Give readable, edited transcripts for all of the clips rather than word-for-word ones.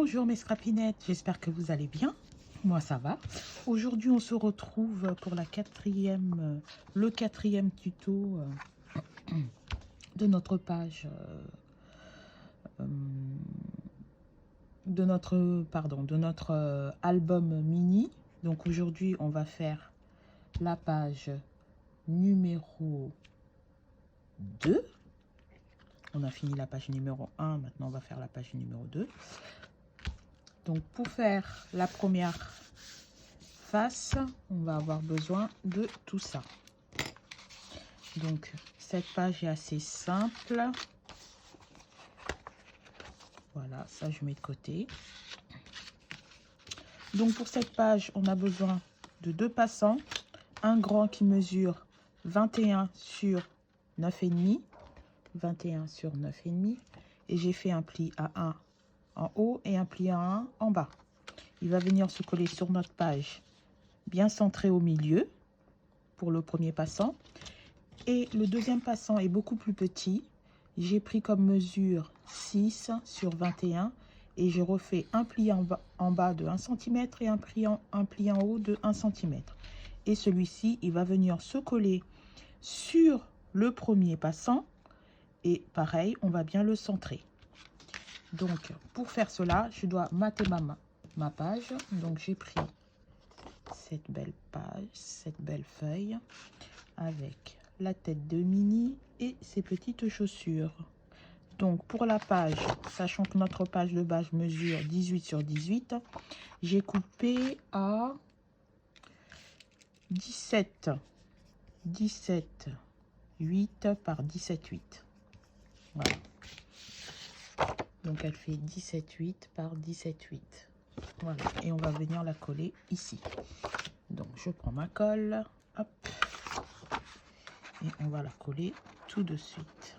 Bonjour mes scrapinettes, j'espère que vous allez bien. Moi ça va. Aujourd'hui on se retrouve pour le quatrième tuto de notre page de notre album mini. Donc aujourd'hui on va faire la page numéro 2. On a fini la page numéro 1, maintenant on va faire la page numéro 2. Donc pour faire la première face, on va avoir besoin de tout ça. Donc cette page est assez simple. Voilà, ça je mets de côté. Donc pour cette page, on a besoin de 2 passants, un grand qui mesure 21 sur 9,5, 21 sur 9,5, et j'ai fait un pli à 1 en haut et un pli à 1 en bas. Il va venir se coller sur notre page, bien centré au milieu pour le premier passant. Et le deuxième passant est beaucoup plus petit. J'ai pris comme mesure 6 sur 21 et j'ai refait un pli en bas de 1 cm et un pli en haut de 1 cm. Et celui-ci, il va venir se coller sur le premier passant et pareil, on va bien le centrer. Donc, pour faire cela, je dois mater ma page. Donc, j'ai pris cette belle page, cette belle feuille avec la tête de Minnie et ses petites chaussures. Donc pour la page, sachant que notre page de base mesure 18 sur 18, j'ai coupé à 17 8 par 17 8. Voilà. Donc elle fait 17 8 par 17 8. Voilà. Et on va venir la coller ici. Donc je prends ma colle, hop, et on va la coller tout de suite.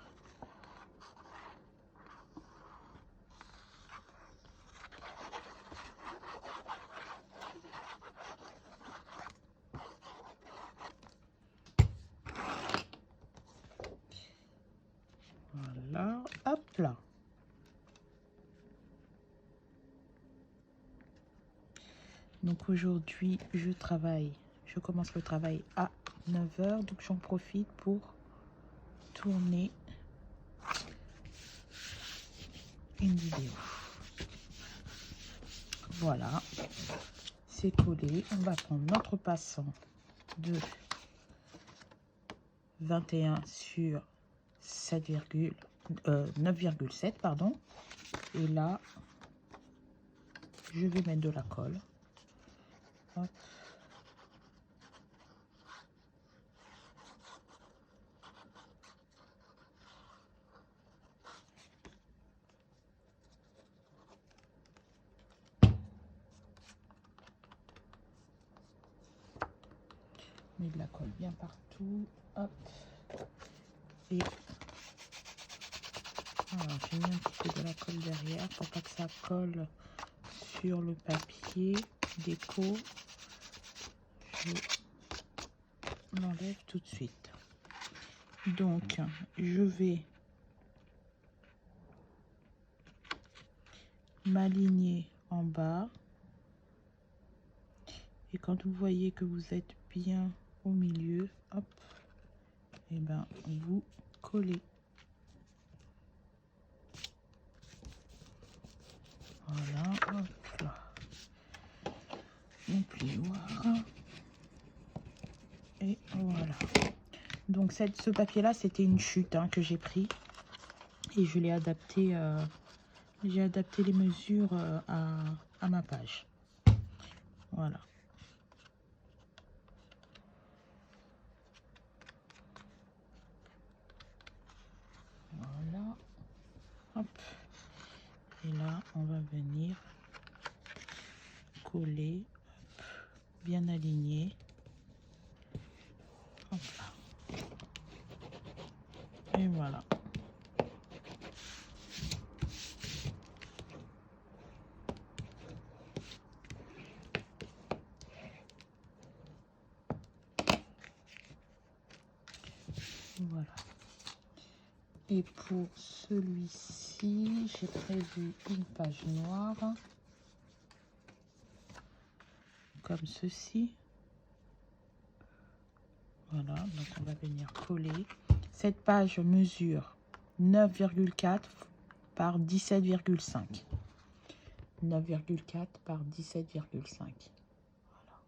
Voilà, hop là. Donc aujourd'hui, je commence le travail à 9 h, donc j'en profite pour tourner une vidéo. Voilà, c'est collé. On va prendre notre passant de 21 sur 9,7, pardon. Et là, je vais mettre de la colle. Hop. Mets de la colle bien partout. Hop. Et voilà, j'ai mis un petit peu de la colle derrière pour pas que ça colle sur le papier déco. Je l'enlève tout de suite. Donc je vais m'aligner en bas et quand vous voyez que vous êtes bien au milieu, hop, et ben vous collez. Voilà, hop là, mon plioir, et voilà. Donc ce papier là, c'était une chute que j'ai pris et je l'ai adapté, j'ai adapté les mesures à ma page. Voilà. Voilà, hop, et là on va venir coller, hop, bien aligné, hop là, et voilà. Voilà. Et pour celui-ci, j'ai prévu une page noire. comme ceci. Voilà, donc on va venir coller. Cette page mesure 9,4 par 17,5. 9,4 par 17,5. Voilà.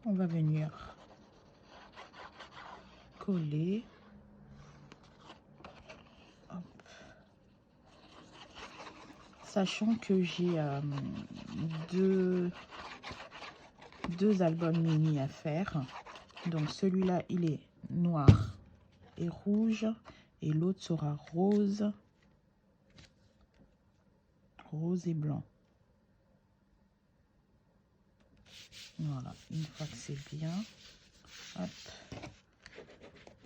On va venir coller. Hop. Sachant que j'ai deux albums mini à faire. Donc celui-là, il est noir et rouge. Et l'autre sera rose et blanc. Voilà, une fois que c'est bien, hop,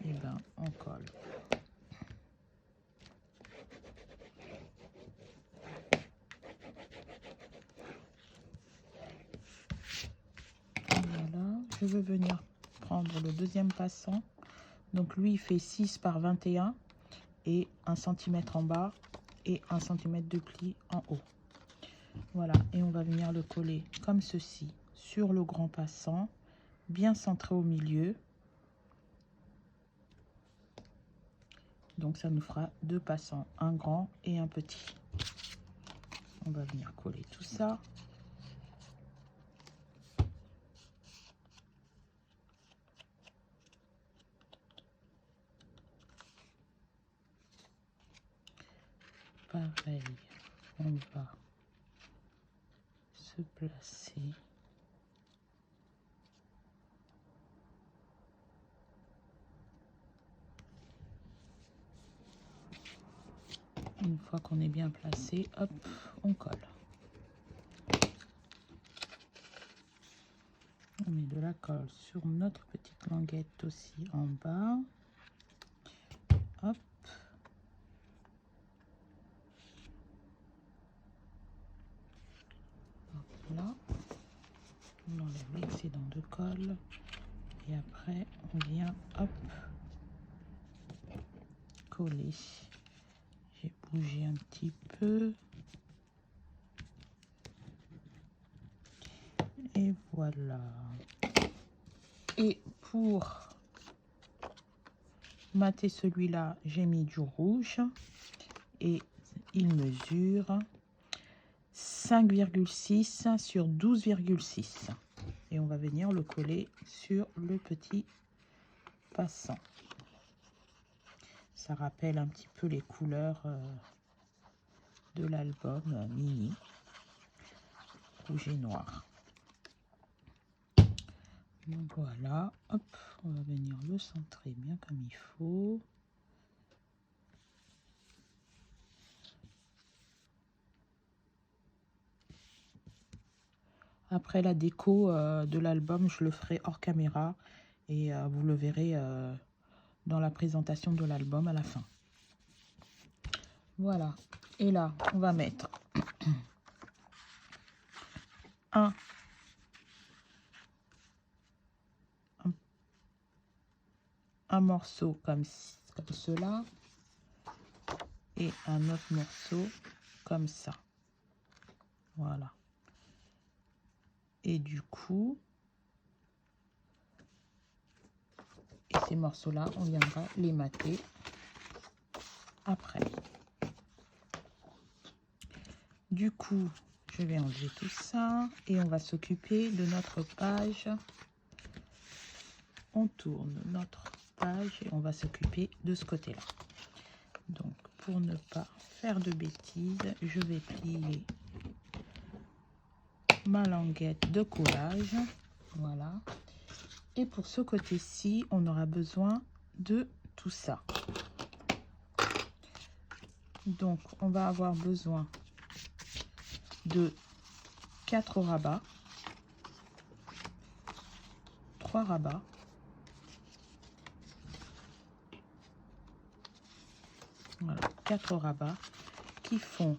et ben on colle. Voilà, je veux venir prendre le deuxième passant. Donc lui, il fait 6 par 21 et 1 cm en bas et 1 cm de pli en haut. Voilà, et on va venir le coller comme ceci sur le grand passant, bien centré au milieu. Donc ça nous fera deux passants, un grand et un petit. On va venir coller tout ça. Pareil, on va se placer. Une fois qu'on est bien placé, hop, on colle. On met de la colle sur notre petite languette aussi en bas. Hop. Là, on enlève l'excédent de colle. Et après, on vient, hop, coller. J'ai bougé un petit peu. Et voilà. Et pour mater celui-là, j'ai mis du rouge. Et il mesure 5,6 sur 12,6. Et on va venir le coller sur le petit passant. Ça rappelle un petit peu les couleurs de l'album mini, rouge et noir. Donc voilà, hop, on va venir le centrer bien comme il faut. Après la déco de l'album, je le ferai hors caméra et vous le verrez dans la présentation de l'album à la fin. Voilà, et là, on va mettre un morceau comme cela et un autre morceau comme ça. Voilà. Et du coup, et ces morceaux-là, on viendra les mater après. Du coup, je vais enlever tout ça et on va s'occuper de notre page. On tourne notre page et on va s'occuper de ce côté-là. Donc, pour ne pas faire de bêtises, je vais plier ma languette de collage. Voilà. Et pour ce côté-ci, on aura besoin de tout ça. Donc, on va avoir besoin de 4 rabats, 3 rabats, voilà, 4 rabats qui font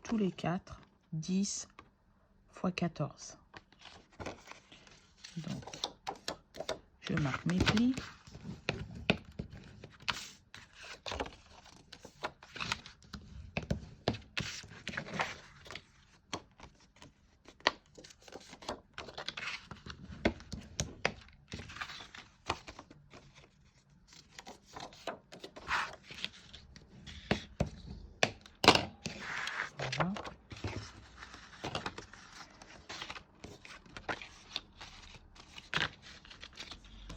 tous les 4, 10 x 14. Donc, je marque mes plis. Voilà.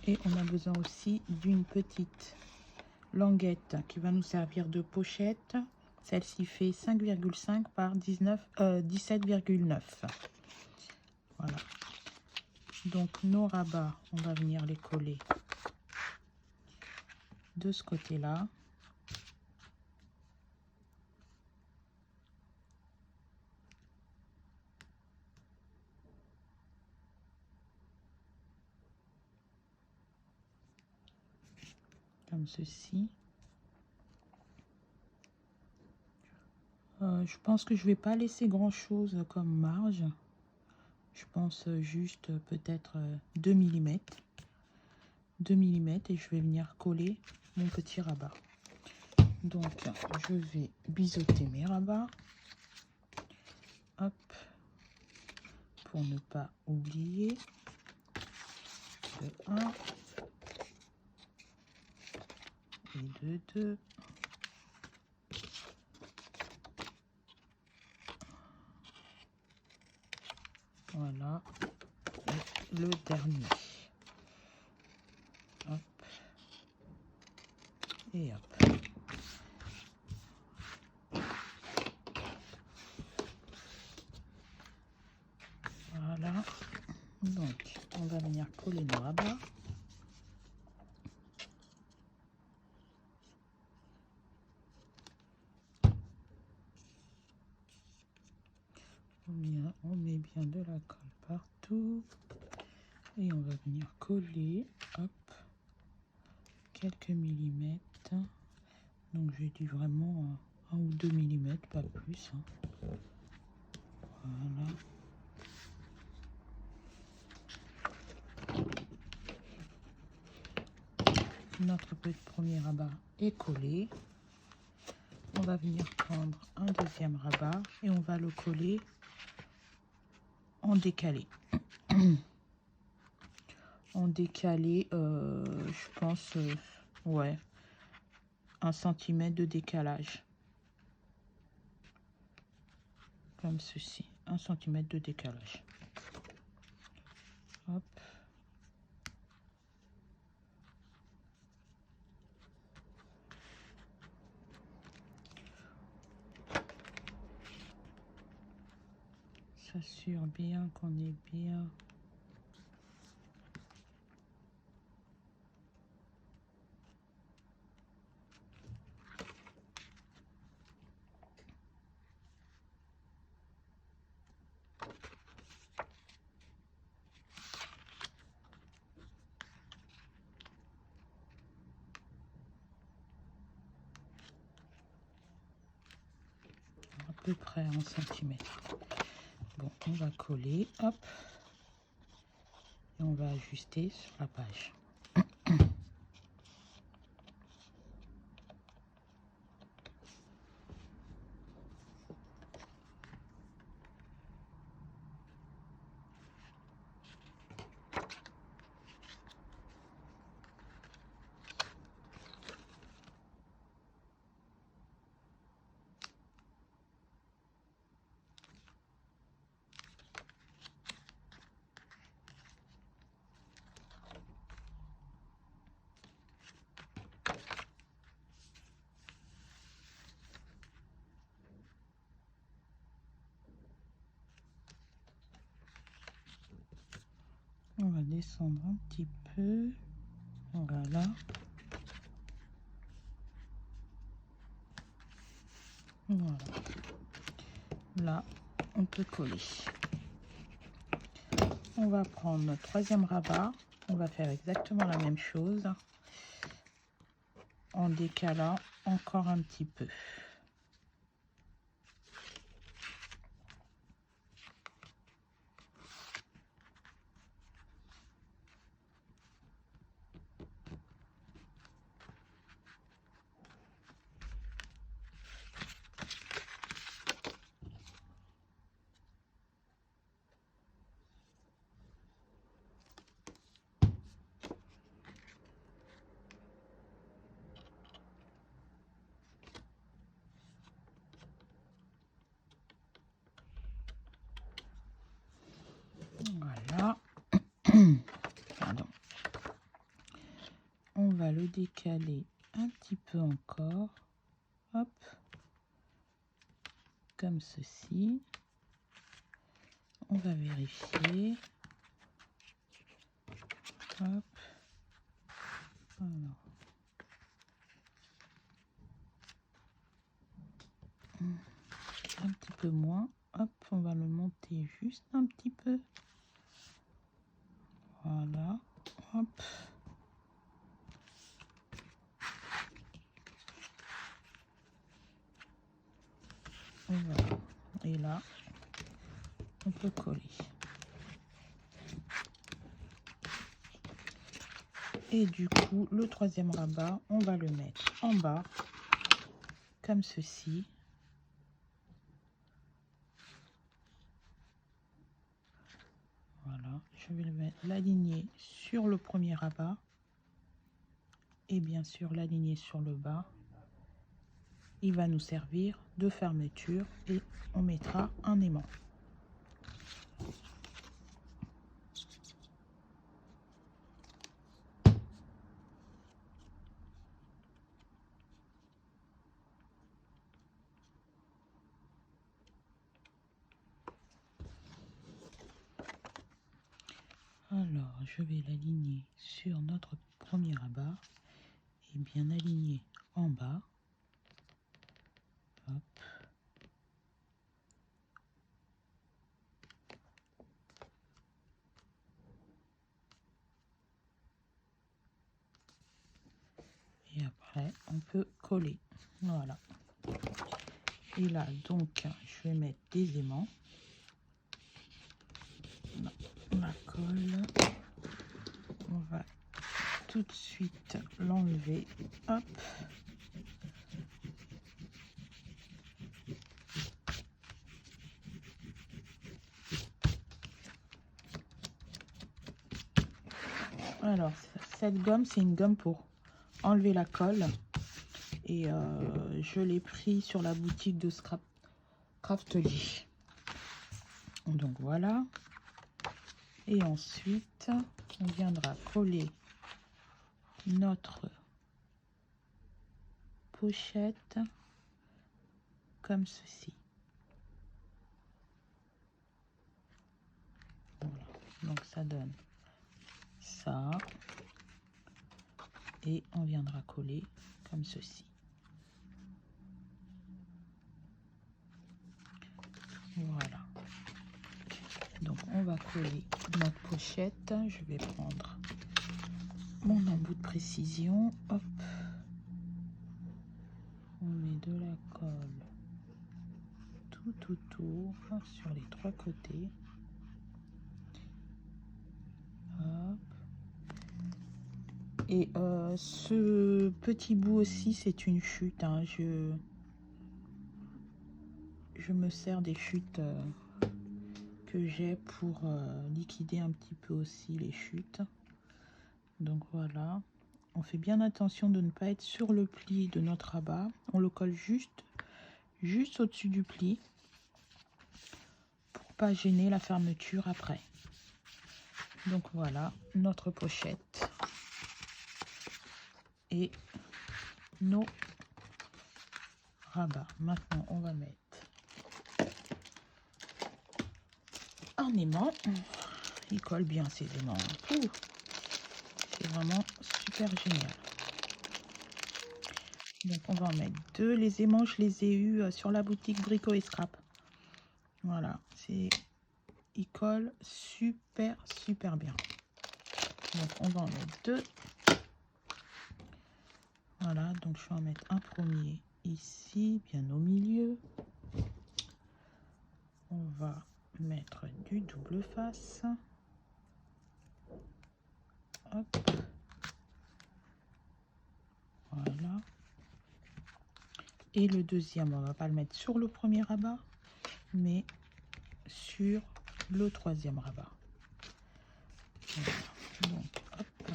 Et on a besoin aussi d'une petite languette qui va nous servir de pochette. Celle-ci fait 5,5 par 17,9. Voilà. Donc nos rabats, on va venir les coller de ce côté-là. Comme ceci. Je pense que je vais pas laisser grand chose comme marge. Je pense juste peut-être 2 mm. 2 mm et je vais venir coller mon petit rabat. Donc je vais biseauter mes rabats. Hop. Pour ne pas oublier. De 1. Et de 2. Voilà. Et le dernier. Hop. Et hop. Voilà. Donc, on va venir coller nos rabats. On met bien de la colle partout. Et on va venir coller. Hop. Quelques millimètres. Donc, j'ai dit vraiment 1 ou 2 mm, pas plus. Voilà. Notre petit premier rabat est collé. On va venir prendre un deuxième rabat et on va le coller en décalé. En décalé, je pense, ouais, 1 cm de décalage. Comme ceci, 1 cm de décalage. Hop. S'assure bien qu'on est bien. À peu près 1 cm. Bon, on va coller, hop, et on va ajuster sur la page. On va descendre un petit peu. Voilà. Voilà. Là, on peut coller. On va prendre notre troisième rabat. On va faire exactement la même chose en décalant encore un petit peu. vais décaler un petit peu encore. Hop. Comme ceci. On va vérifier. Hop. Alors. Un petit peu moins. Hop, on va le monter juste un petit peu. Voilà. Hop. Et voilà. Et là, on peut coller. Et du coup, le troisième rabat, on va le mettre en bas, comme ceci. Voilà, je vais le mettre, l'aligner sur le premier rabat. Et bien sûr, l'aligner sur le bas. Il va nous servir de fermeture et on mettra un aimant. Alors, je vais l'aligner sur notre premier rabat et bien aligner en bas. Hop. Et après, on peut coller. Voilà. Et là, donc, je vais mettre des aimants. La colle. On va tout de suite l'enlever. Hop. Alors, cette gomme, c'est une gomme pour enlever la colle. Et je l'ai pris sur la boutique de Scrap Craftly. Donc voilà. Et ensuite, on viendra coller notre pochette comme ceci. Voilà. Donc ça donne ça. Et on viendra coller comme ceci. Voilà. Donc on va coller notre pochette. Je vais prendre mon embout de précision. Hop. On met de la colle tout autour sur les trois côtés. Hop. Et ce petit bout aussi, c'est une chute. Hein. Je me sers des chutes que j'ai pour liquider un petit peu aussi les chutes. Donc voilà. On fait bien attention de ne pas être sur le pli de notre rabat. On le colle juste au-dessus du pli pour pas gêner la fermeture après. Donc voilà notre pochette et nos rabats. Maintenant, on va mettre un aimant. Il colle bien ces aimants. C'est vraiment super génial. Donc on va en mettre deux. Les aimants, je les ai eus sur la boutique Brico et Scrap. Voilà, ils collent super bien. Donc on va en mettre deux. Voilà, donc je vais en mettre un premier ici, bien au milieu. On va mettre du double face. Hop. Voilà. Et le deuxième, on va pas le mettre sur le premier rabat, mais sur le troisième rabat. Voilà. Donc, hop,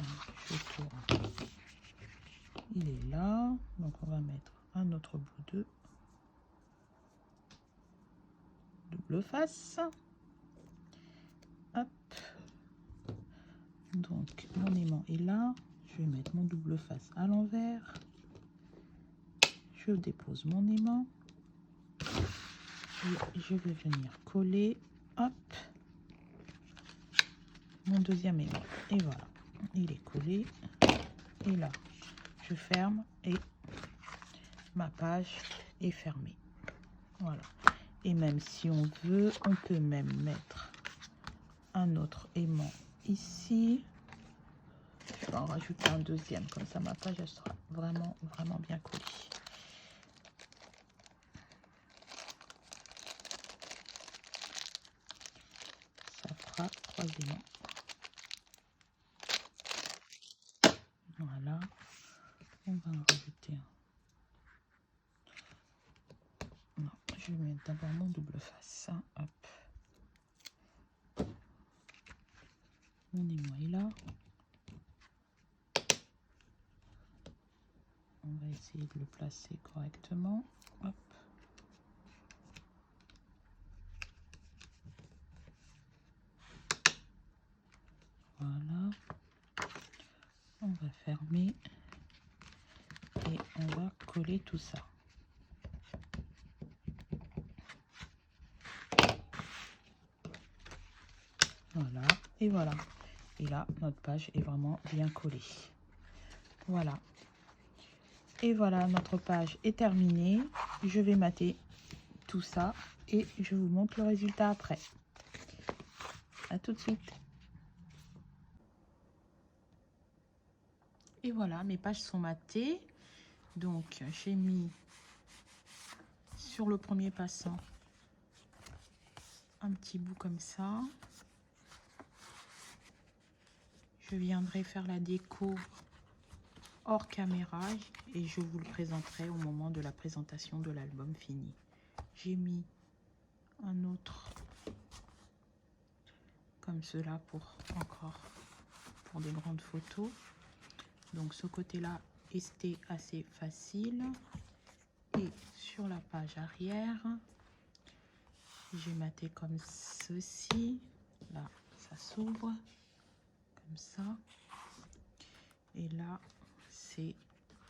je tourne. Il est là. Donc, on va mettre un autre bout de double face. Hop. Donc, mon aimant est là. Je vais mettre mon double face à l'envers. Je dépose mon aimant. Et je vais venir coller, hop, mon deuxième aimant. Et voilà, il est collé. Et là, je ferme et ma page est fermée. Voilà. Et même si on veut, on peut même mettre un autre aimant ici. Je vais en rajouter un deuxième, comme ça ma page elle sera vraiment bien collée. Ça fera 3 aimants. Voilà. On va en rajouter un. Non, je vais mettre d'abord mon double face. Hop. Mon aimant est là. On va essayer de le placer correctement. Hop. Voilà. On va fermer et on va coller tout ça. Voilà. Et voilà. Et là, notre page est vraiment bien collée. Voilà. Et voilà, notre page est terminée. Je vais mater tout ça et je vous montre le résultat après. À tout de suite. Et voilà, mes pages sont matées. Donc, j'ai mis sur le premier passant un petit bout comme ça. Je viendrai faire la déco hors caméra et je vous le présenterai au moment de la présentation de l'album fini. J'ai mis un autre comme cela pour des grandes photos. Donc ce côté-là était assez facile. Et sur la page arrière, j'ai maté comme ceci. Là, ça s'ouvre comme ça. Et là, c'est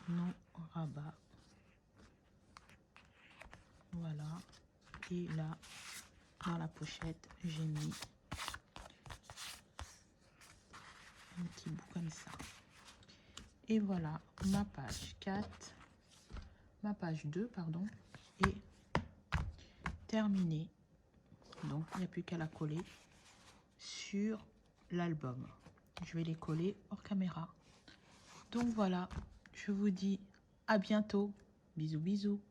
nos rabats. Voilà. Et là, dans la pochette, j'ai mis un petit bout comme ça. Et voilà, ma page 4, ma page 2, pardon, est terminée. Donc, il n'y a plus qu'à la coller sur l'album. Je vais les coller hors caméra. Donc voilà, je vous dis à bientôt. Bisous, bisous.